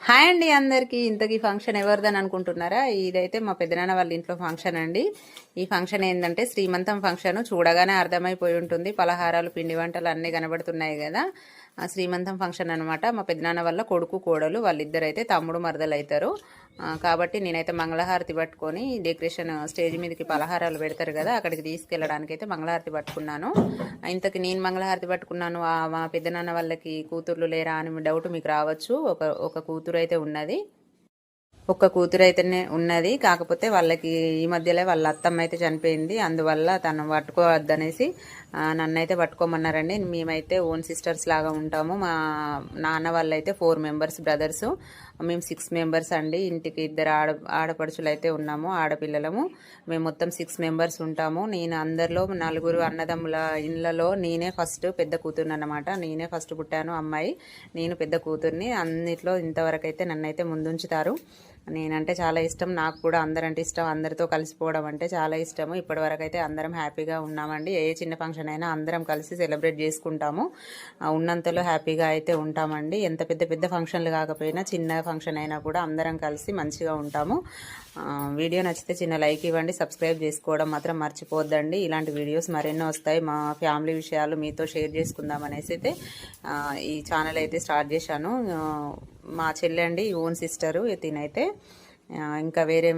Hi అండి అందరికీ. ఇంతకీ ఫంక్షన్ ఎవరిదని అనుకుంటున్నారా? ఇదైతే మా పెద్దనాన్న వాళ్ళ ఇంట్లో ఫంక్షన్ అండి. ఈ ఫంక్షన్ ఏంటంటే శ్రీమంతం ఫంక్షన్. చూడగానే అర్థమైపోయి ఉంటుంది, పలహారాలు పిండి వంటలు అన్నీ కనబడుతున్నాయి కదా. శ్రీమంతం ఫంక్షన్ అనమాట. మా పెద్దనాన్న వాళ్ళ కొడుకు కోడలు వాళ్ళిద్దరైతే తమ్ముడు మరదలు అవుతారు. కాబట్టి నేనైతే మంగళహారతి పట్టుకొని డెకరేషన్ స్టేజ్ మీదకి పలహారాలు పెడతారు కదా, అక్కడికి తీసుకెళ్ళడానికి అయితే మంగళహారతి పట్టుకున్నాను. ఇంతకు నేను మంగళహారతి పట్టుకున్నాను, మా పెద్దనాన్న వాళ్ళకి కూతుర్లు లేరా అని డౌట్ మీకు రావచ్చు. ఒక కూతురు అయితే ఉన్నది, ఒక్క కూతురు అయితేనే ఉన్నది. కాకపోతే వాళ్ళకి ఈ మధ్యలో వాళ్ళ అత్తమ్మ అయితే చనిపోయింది, అందువల్ల తను పట్టుకోవద్దనేసి నన్నైతే పట్టుకోమన్నారండి. మేమైతే ఓన్ సిస్టర్స్ లాగా ఉంటాము. మా నాన్న వాళ్ళైతే 4 మెంబర్స్ బ్రదర్స్, మేము 6 మెంబర్స్ అండి. ఇంటికి 2 ఆడపడుచులు అయితే ఉన్నాము, ఆడపిల్లలము. మేము మొత్తం 6 మెంబర్స్ ఉంటాము. నేను అందరిలో 4 అన్నదమ్ముల ఇళ్ళలో నేనే ఫస్ట్ పెద్ద కూతుర్ని అనమాట. నేనే ఫస్ట్ పుట్టాను అమ్మాయి, నేను పెద్ద కూతుర్ని. అన్నిట్లో ఇంతవరకు అయితే నన్నైతే ముందుంచుతారు. నేనంటే చాలా ఇష్టం, నాకు కూడా అందరంటే ఇష్టం, అందరితో కలిసిపోవడం అంటే చాలా ఇష్టము. ఇప్పటివరకు అయితే అందరం హ్యాపీగా ఉన్నామండి. ఏ చిన్న ఫంక్షన్ అయినా అందరం కలిసి సెలబ్రేట్ చేసుకుంటాము. ఉన్నంతలో హ్యాపీగా అయితే ఉంటామండి. ఎంత పెద్ద పెద్ద ఫంక్షన్లు కాకపోయినా చిన్న ఫంక్షన్ అయినా కూడా అందరం కలిసి మంచిగా ఉంటాము. వీడియో నచ్చితే చిన్న లైక్ ఇవ్వండి, సబ్స్క్రైబ్ చేసుకోవడం మాత్రం మర్చిపోద్దండి. ఇలాంటి వీడియోస్ మరెన్నో వస్తాయి. మా ఫ్యామిలీ విషయాలు మీతో షేర్ చేసుకుందాం అనేసి అయితే ఈ ఛానల్ అయితే స్టార్ట్ చేశాను. మా చెల్లి అండి, ఓన్ సిస్టరు తినైతే. ఇంకా వేరే